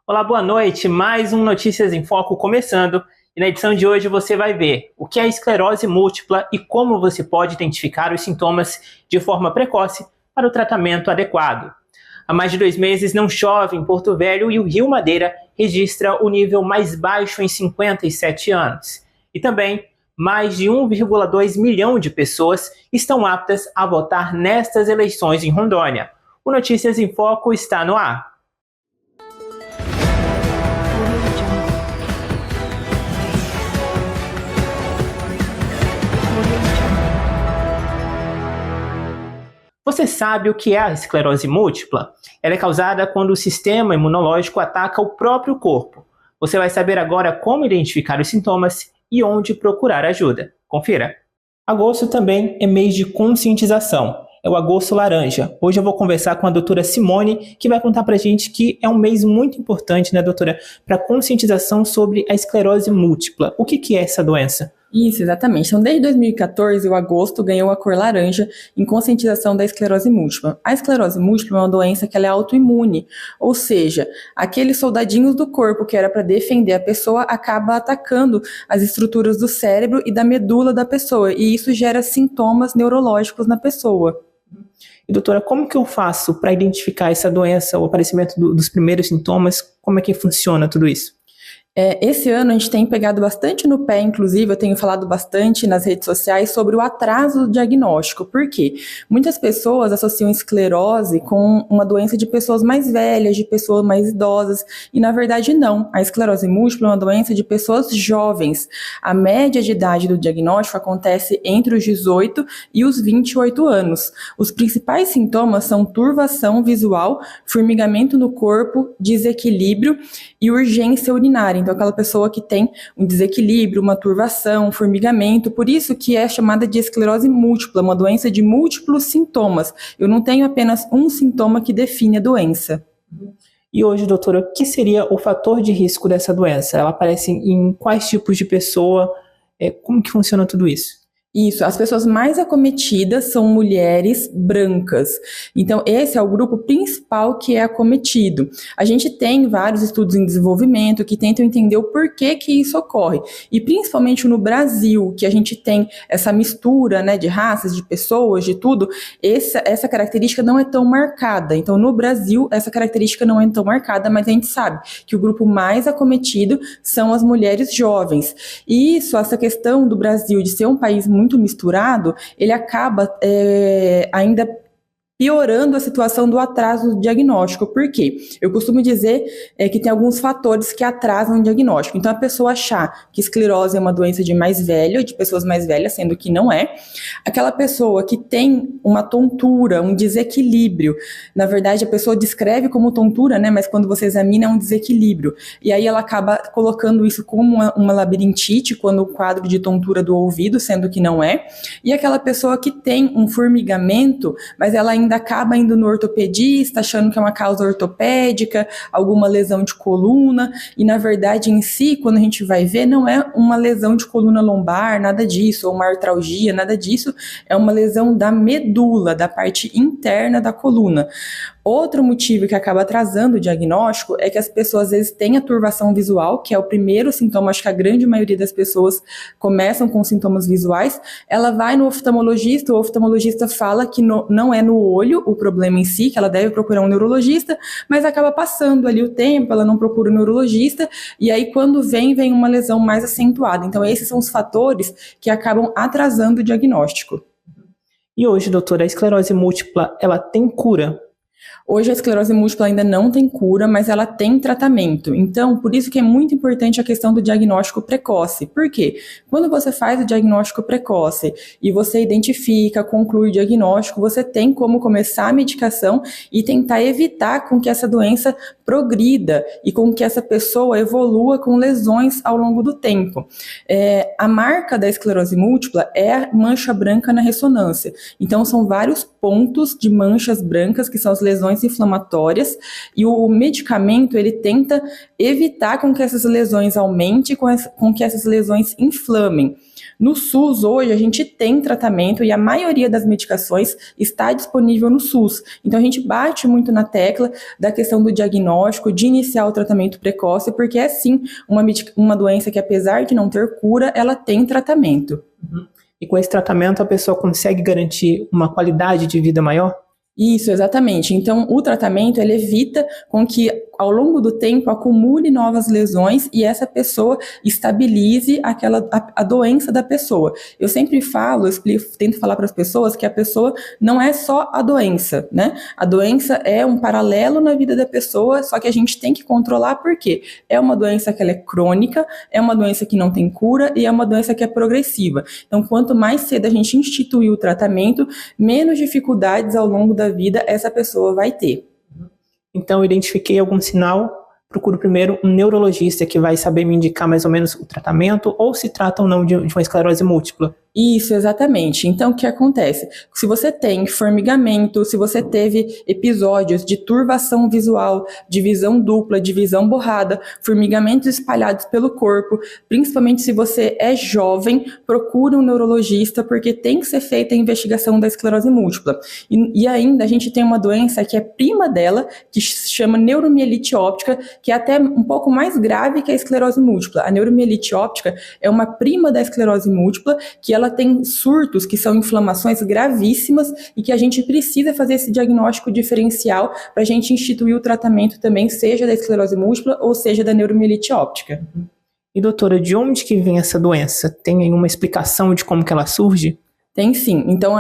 Olá, boa noite. Mais um Notícias em Foco começando. E na edição de hoje você vai ver o que é a esclerose múltipla e como você pode identificar os sintomas de forma precoce para o tratamento adequado. Há mais de 2 meses não chove em Porto Velho e o Rio Madeira registra o nível mais baixo em 57 anos. E também, mais de 1,2 milhão de pessoas estão aptas a votar nestas eleições em Rondônia. O Notícias em Foco está no ar. Você sabe o que é a esclerose múltipla? Ela é causada quando o sistema imunológico ataca o próprio corpo. Você vai saber agora como identificar os sintomas e onde procurar ajuda. Confira! Agosto também é mês de conscientização. É o Agosto Laranja. Hoje eu vou conversar com a doutora Simone, que vai contar pra gente que é um mês muito importante, né, doutora, para conscientização sobre a esclerose múltipla. O que é essa doença? Isso, exatamente. Então, desde 2014, o agosto ganhou a cor laranja em conscientização da esclerose múltipla. A esclerose múltipla é uma doença que ela é autoimune, ou seja, aqueles soldadinhos do corpo que era para defender a pessoa acaba atacando as estruturas do cérebro e da medula da pessoa, e isso gera sintomas neurológicos na pessoa. E doutora, como que eu faço para identificar essa doença, o aparecimento dos primeiros sintomas? Como é que funciona tudo isso? Esse ano a gente tem pegado bastante no pé, inclusive eu tenho falado bastante nas redes sociais sobre o atraso do diagnóstico. Por quê? Muitas pessoas associam esclerose com uma doença de pessoas mais velhas, de pessoas mais idosas, e na verdade não. A esclerose múltipla é uma doença de pessoas jovens. A média de idade do diagnóstico acontece entre os 18 e os 28 anos. Os principais sintomas são turvação visual, formigamento no corpo, desequilíbrio e urgência urinária. Então, aquela pessoa que tem um desequilíbrio, uma turvação, um formigamento, por isso que é chamada de esclerose múltipla, uma doença de múltiplos sintomas. Eu não tenho apenas um sintoma que define a doença. E hoje, doutora, o que seria o fator de risco dessa doença? Ela aparece em quais tipos de pessoa? Como que funciona tudo isso? Isso, as pessoas mais acometidas são mulheres brancas. Então, esse é o grupo principal que é acometido. A gente tem vários estudos em desenvolvimento que tentam entender o porquê que isso ocorre. E principalmente no Brasil, que a gente tem essa mistura, né, de raças, de pessoas, de tudo, essa característica não é tão marcada. Então, no Brasil, essa característica não é tão marcada, mas a gente sabe que o grupo mais acometido são as mulheres jovens. E isso, essa questão do Brasil de ser um país muito misturado, ele acaba ainda piorando a situação do atraso do diagnóstico. Por quê? Eu costumo dizer que tem alguns fatores que atrasam o diagnóstico. Então, a pessoa achar que esclerose é uma doença de mais velho, de pessoas mais velhas, sendo que não é. Aquela pessoa que tem uma tontura, um desequilíbrio. Na verdade, a pessoa descreve como tontura, né? Mas quando você examina, é um desequilíbrio. E aí ela acaba colocando isso como uma labirintite, quando o quadro de tontura do ouvido, sendo que não é. E aquela pessoa que tem um formigamento, mas ela ainda acaba indo no ortopedista, achando que é uma causa ortopédica, alguma lesão de coluna, e na verdade em si, quando a gente vai ver, não é uma lesão de coluna lombar, nada disso, ou uma artralgia, nada disso, é uma lesão da medula, da parte interna da coluna. Outro motivo que acaba atrasando o diagnóstico é que as pessoas às vezes têm a turvação visual, que é o primeiro sintoma, acho que a grande maioria das pessoas começam com sintomas visuais, ela vai no oftalmologista, o oftalmologista fala que não é no olho o problema em si, que ela deve procurar um neurologista, mas acaba passando ali o tempo, ela não procura o neurologista, e aí quando vem uma lesão mais acentuada. Então esses são os fatores que acabam atrasando o diagnóstico. E hoje, doutora, a esclerose múltipla, ela tem cura? Hoje a esclerose múltipla ainda não tem cura, mas ela tem tratamento. Então, por isso que é muito importante a questão do diagnóstico precoce. Por quê? Quando você faz o diagnóstico precoce e você identifica, conclui o diagnóstico, você tem como começar a medicação e tentar evitar com que essa doença progrida e com que essa pessoa evolua com lesões ao longo do tempo. A marca da esclerose múltipla é a mancha branca na ressonância. Então, são vários pontos de manchas brancas, que são as lesões inflamatórias, e o medicamento ele tenta evitar com que essas lesões aumentem, com que essas lesões inflamem. No SUS, hoje, a gente tem tratamento e a maioria das medicações está disponível no SUS. Então, a gente bate muito na tecla da questão do diagnóstico, de iniciar o tratamento precoce, porque é, sim, uma doença que, apesar de não ter cura, ela tem tratamento. E com esse tratamento, a pessoa consegue garantir uma qualidade de vida maior? Isso, exatamente. Então, o tratamento ele evita com que, ao longo do tempo, acumule novas lesões e essa pessoa estabilize a doença da pessoa. Eu sempre falo, tento falar para as pessoas que a pessoa não é só a doença, né? A doença é um paralelo na vida da pessoa, só que a gente tem que controlar porque é uma doença que ela é crônica, é uma doença que não tem cura e é uma doença que é progressiva. Então, quanto mais cedo a gente instituir o tratamento, menos dificuldades ao longo da vida essa pessoa vai ter. Então, identifiquei algum sinal, procuro primeiro um neurologista que vai saber me indicar mais ou menos o tratamento ou se trata ou não de uma esclerose múltipla. Isso, exatamente. Então, o que acontece? Se você tem formigamento, se você teve episódios de turvação visual, de visão dupla, de visão borrada, formigamentos espalhados pelo corpo, principalmente se você é jovem, procure um neurologista, porque tem que ser feita a investigação da esclerose múltipla. E ainda a gente tem uma doença que é prima dela, que se chama neuromielite óptica, que é até um pouco mais grave que a esclerose múltipla. A neuromielite óptica é uma prima da esclerose múltipla, que ela tem surtos que são inflamações gravíssimas e que a gente precisa fazer esse diagnóstico diferencial para a gente instituir o tratamento também, seja da esclerose múltipla ou seja da neuromielite óptica. E doutora, de onde que vem essa doença? Tem alguma explicação de como que ela surge? Tem sim. Então,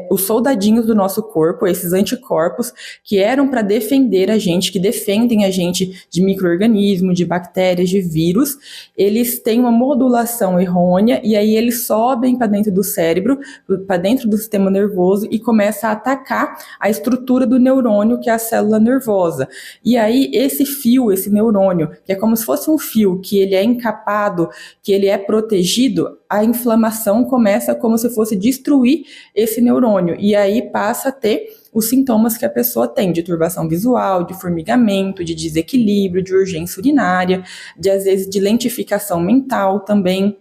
os soldadinhos do nosso corpo, esses anticorpos que eram para defender a gente, que defendem a gente de micro-organismos, de bactérias, de vírus, eles têm uma modulação errônea e aí eles sobem para dentro do cérebro, para dentro do sistema nervoso e começa a atacar a estrutura do neurônio, que é a célula nervosa. E aí, esse fio, esse neurônio, que é como se fosse um fio, que ele é encapado, que ele é protegido, a inflamação começa como se fosse destruir esse neurônio, e aí passa a ter os sintomas que a pessoa tem, de turbação visual, de formigamento, de desequilíbrio, de urgência urinária, às vezes de lentificação mental também.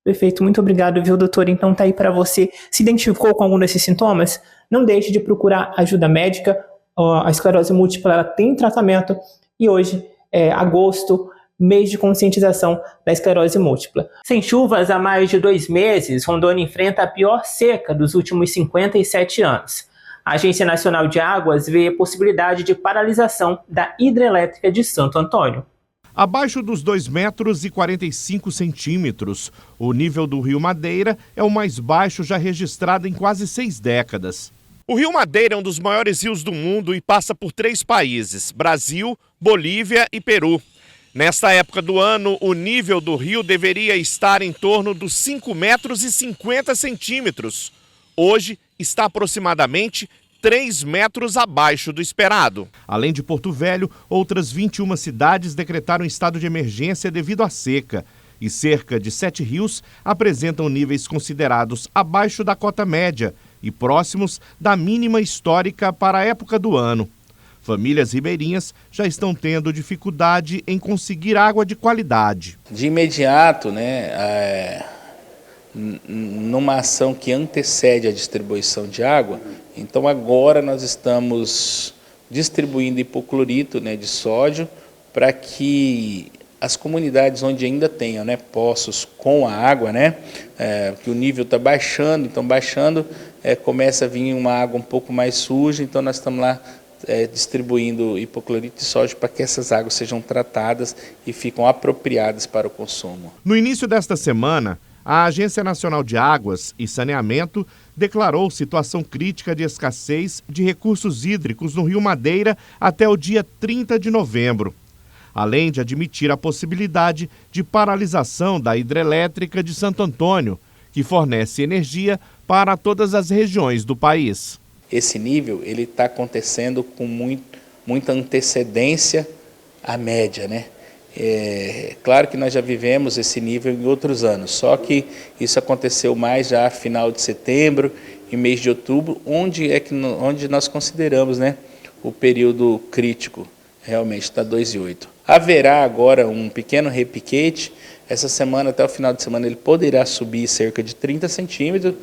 Perfeito, muito obrigado, viu, doutor? Então tá aí para você. Se identificou com algum desses sintomas? Não deixe de procurar ajuda médica. A esclerose múltipla ela tem tratamento e hoje é agosto, mês de conscientização da esclerose múltipla. Sem chuvas há mais de 2 meses, Rondônia enfrenta a pior seca dos últimos 57 anos. A Agência Nacional de Águas vê a possibilidade de paralisação da hidrelétrica de Santo Antônio. Abaixo dos 2,45 metros, o nível do Rio Madeira é o mais baixo já registrado em quase 6 décadas. O Rio Madeira é um dos maiores rios do mundo e passa por 3 países: Brasil, Bolívia e Peru. Nesta época do ano, o nível do rio deveria estar em torno dos 5,50 metros. Hoje, está aproximadamente 3 metros abaixo do esperado. Além de Porto Velho, outras 21 cidades decretaram estado de emergência devido à seca. E cerca de 7 rios apresentam níveis considerados abaixo da cota média e próximos da mínima histórica para a época do ano. Famílias ribeirinhas já estão tendo dificuldade em conseguir água de qualidade. De imediato, numa ação que antecede a distribuição de água, então agora nós estamos distribuindo hipoclorito de sódio para que as comunidades onde ainda tenham poços com a água, que o nível está baixando, então baixando, começa a vir uma água um pouco mais suja, então nós estamos lá distribuindo hipoclorito de sódio para que essas águas sejam tratadas e ficam apropriadas para o consumo. No início desta semana, a Agência Nacional de Águas e Saneamento declarou situação crítica de escassez de recursos hídricos no Rio Madeira até o dia 30 de novembro, além de admitir a possibilidade de paralisação da hidrelétrica de Santo Antônio, que fornece energia para todas as regiões do país. Esse nível ele está acontecendo com muita antecedência à média, Claro que nós já vivemos esse nível em outros anos, só que isso aconteceu mais já final de setembro em mês de outubro, onde nós consideramos, né, o período crítico, realmente está 2,8. Haverá agora um pequeno repiquete, essa semana, até o final de semana, ele poderá subir cerca de 30 centímetros,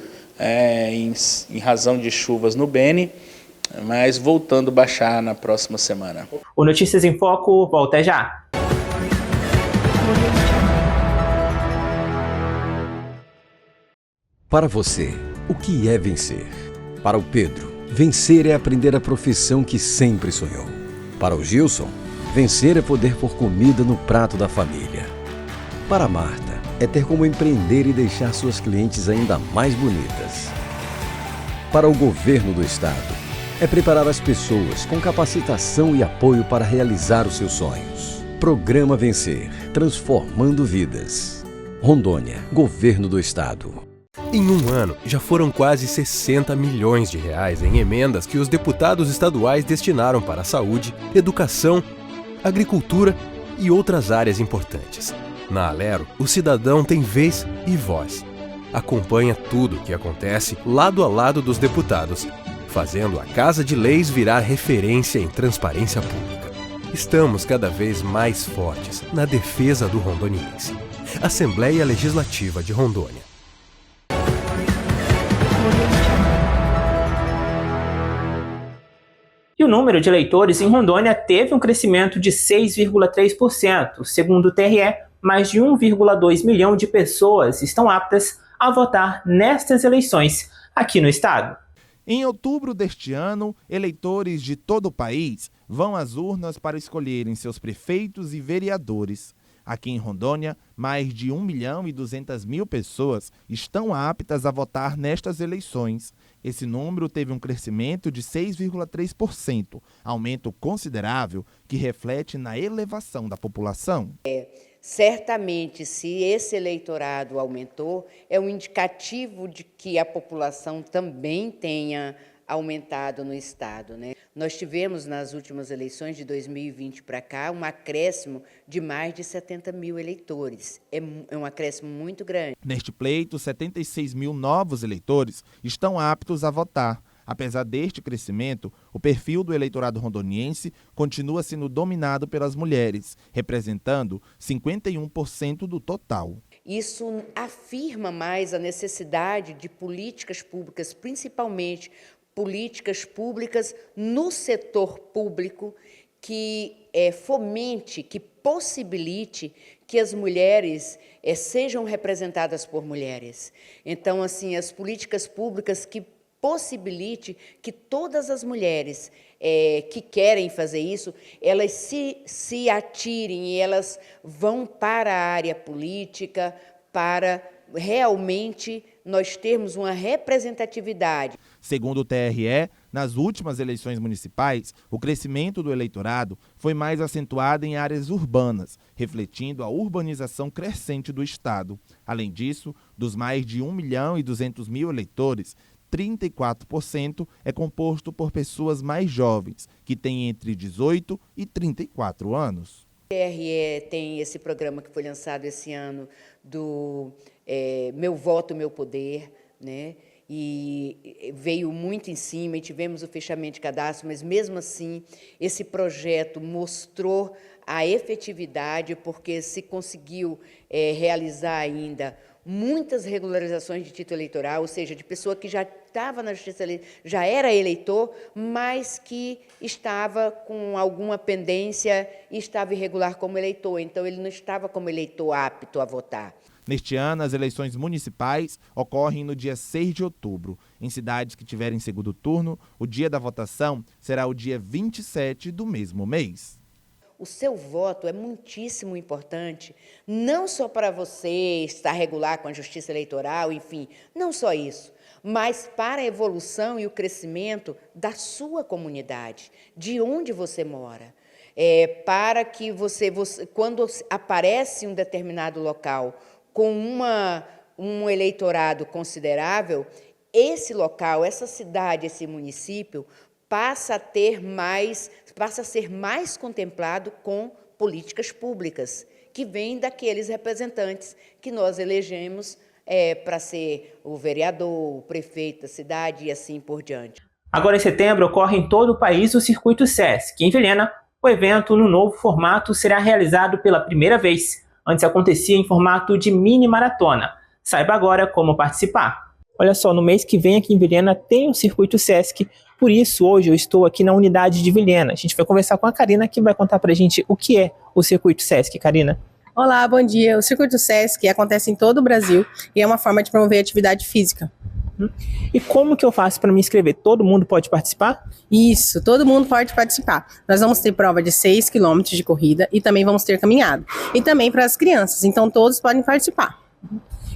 em razão de chuvas no Beni, mas voltando a baixar na próxima semana. O Notícias em Foco volta já. Para você, o que é vencer? Para o Pedro, vencer é aprender a profissão que sempre sonhou. Para o Gilson, vencer é poder pôr comida no prato da família. Para a Marta, é ter como empreender e deixar suas clientes ainda mais bonitas. Para o governo do estado, é preparar as pessoas com capacitação e apoio para realizar os seus sonhos. Programa Vencer, transformando vidas. Rondônia, Governo do Estado. Em um ano, já foram quase 60 milhões de reais em emendas que os deputados estaduais destinaram para a saúde, educação, agricultura e outras áreas importantes. Na Alero, o cidadão tem vez e voz. Acompanha tudo o que acontece lado a lado dos deputados, fazendo a Casa de Leis virar referência em transparência pública. Estamos cada vez mais fortes na defesa do rondoniense. Assembleia Legislativa de Rondônia. E o número de eleitores em Rondônia teve um crescimento de 6,3%. Segundo o TRE, mais de 1,2 milhão de pessoas estão aptas a votar nestas eleições aqui no estado. Em outubro deste ano, eleitores de todo o país vão às urnas para escolherem seus prefeitos e vereadores. Aqui em Rondônia, mais de 1.200.000 pessoas estão aptas a votar nestas eleições. Esse número teve um crescimento de 6,3%, aumento considerável que reflete na elevação da população. Certamente, se esse eleitorado aumentou, é um indicativo de que a população também tenha aumentado no estado, né? Nós tivemos nas últimas eleições de 2020 para cá um acréscimo de mais de 70 mil eleitores. É um acréscimo muito grande. Neste pleito, 76 mil novos eleitores estão aptos a votar. Apesar deste crescimento, o perfil do eleitorado rondoniense continua sendo dominado pelas mulheres, representando 51% do total. Isso afirma mais a necessidade de políticas públicas, principalmente políticas públicas no setor público, que fomente, que possibilite que as mulheres sejam representadas por mulheres. Então, assim, as políticas públicas que possibilite que todas as mulheres que querem fazer isso, elas se atirem e elas vão para a área política para realmente nós termos uma representatividade. Segundo o TRE, nas últimas eleições municipais, o crescimento do eleitorado foi mais acentuado em áreas urbanas, refletindo a urbanização crescente do estado. Além disso, dos mais de 1.200.000 eleitores, 34% é composto por pessoas mais jovens, que têm entre 18 e 34 anos. O TRE tem esse programa que foi lançado esse ano do Meu Voto, Meu Poder, né? E veio muito em cima e tivemos o fechamento de cadastro, mas mesmo assim esse projeto mostrou a efetividade, porque se conseguiu realizar ainda muitas regularizações de título eleitoral, ou seja, de pessoa que já estava na justiça, já era eleitor, mas que estava com alguma pendência e estava irregular como eleitor, então ele não estava como eleitor apto a votar. Neste ano, as eleições municipais ocorrem no dia 6 de outubro. Em cidades que tiverem segundo turno, o dia da votação será o dia 27 do mesmo mês. O seu voto é muitíssimo importante, não só para você estar regular com a justiça eleitoral, enfim, não só isso, mas para a evolução e o crescimento da sua comunidade, de onde você mora. Para que você, quando aparece um determinado local com um eleitorado considerável, esse local, essa cidade, esse município, passa a ser mais contemplado com políticas públicas, que vêm daqueles representantes que nós elegemos para ser o vereador, o prefeito da cidade e assim por diante. Agora em setembro ocorre em todo o país o Circuito Sesc. Em Vilhena, o evento no novo formato será realizado pela primeira vez. Antes acontecia em formato de mini maratona. Saiba agora como participar. Olha só, no mês que vem aqui em Vilhena tem o Circuito Sesc, por isso hoje eu estou aqui na unidade de Vilhena. A gente vai conversar com a Karina, que vai contar pra gente o que é o Circuito Sesc. Karina. Olá, bom dia. O Circuito Sesc acontece em todo o Brasil e é uma forma de promover a atividade física. E como que eu faço para me inscrever? Todo mundo pode participar? Isso, todo mundo pode participar. Nós vamos ter prova de 6 km de corrida e também vamos ter caminhada. E também para as crianças, então todos podem participar.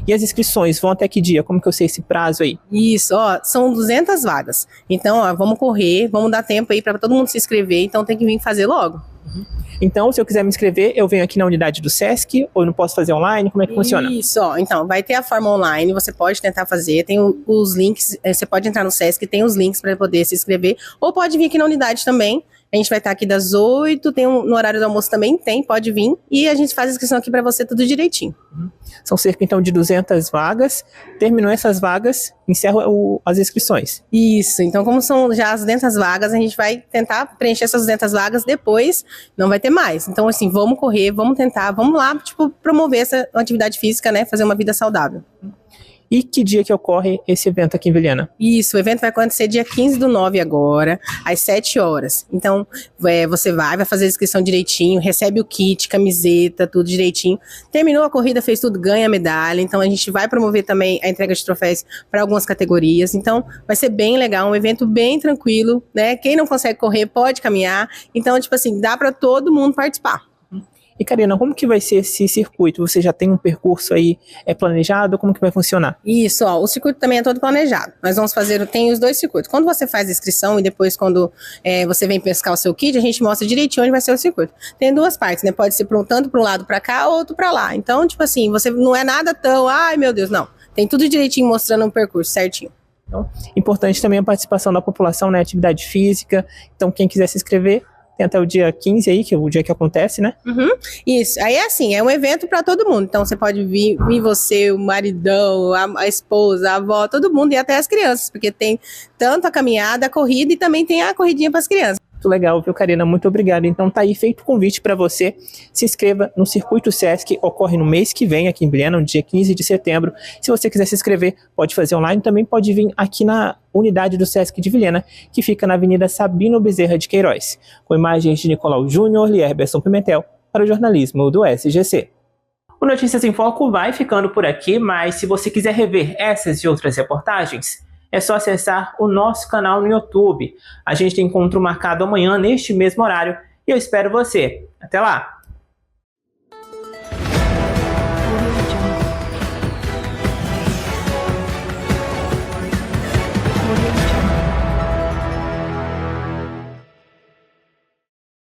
E as inscrições vão até que dia? Como que eu sei esse prazo aí? Isso, são 200 vagas. Então, vamos correr, vamos dar tempo aí para todo mundo se inscrever, então tem que vir fazer logo. Então, se eu quiser me inscrever, eu venho aqui na unidade do Sesc ou eu não posso fazer online? Como é que funciona? Isso, então, vai ter a forma online, você pode tentar fazer, tem os links, você pode entrar no Sesc, tem os links para poder se inscrever, ou pode vir aqui na unidade também. A gente vai estar aqui das 8, no horário do almoço também pode vir, e a gente faz a inscrição aqui para você tudo direitinho. São cerca, então, de 200 vagas. Terminou essas vagas, encerra as inscrições. Isso, então como são já as 200 vagas, a gente vai tentar preencher essas 200 vagas, depois não vai ter mais. Então, assim, vamos correr, vamos tentar, vamos lá, promover essa atividade física, né, fazer uma vida saudável. E que dia que ocorre esse evento aqui em Vilhena? Isso, o evento vai acontecer dia 15/9 agora, às 7 horas. Então, você vai fazer a inscrição direitinho, recebe o kit, camiseta, tudo direitinho. Terminou a corrida, fez tudo, ganha a medalha. Então, a gente vai promover também a entrega de troféus para algumas categorias. Então, vai ser bem legal, um evento bem tranquilo, né? Quem não consegue correr pode caminhar. Então, dá para todo mundo participar. E Karina, como que vai ser esse circuito? Você já tem um percurso aí planejado? Como que vai funcionar? Isso, o circuito também é todo planejado. Nós vamos tem os 2 circuitos. Quando você faz a inscrição e depois quando você vem pescar o seu kit, a gente mostra direitinho onde vai ser o circuito. Tem 2 partes, né? Pode ser tanto para um lado para cá ou outro para lá. Então, você não é nada tão, ai meu Deus, não. Tem tudo direitinho mostrando um percurso certinho. Então, importante também a participação da população na atividade física. Então, quem quiser se inscrever, tem até o dia 15 aí, que é o dia que acontece, né? Isso, aí é assim, é um evento para todo mundo. Então você pode vir você, o maridão, a esposa, a avó, todo mundo e até as crianças, porque tem tanto a caminhada, a corrida e também tem a corridinha para as crianças. Muito legal, viu, Karina? Muito obrigado. Então tá aí feito o convite para você. Se inscreva no Circuito Sesc, ocorre no mês que vem aqui em Vilhena, no dia 15 de setembro. Se você quiser se inscrever, pode fazer online, também pode vir aqui na unidade do Sesc de Vilhena, que fica na Avenida Sabino Bezerra de Queiroz, com imagens de Nicolau Júnior e Herberson Pimentel, para o jornalismo do SGC. O Notícias em Foco vai ficando por aqui, mas se você quiser rever essas e outras reportagens, é só acessar o nosso canal no YouTube. A gente tem encontro marcado amanhã, neste mesmo horário, e eu espero você. Até lá! Audio Jungle.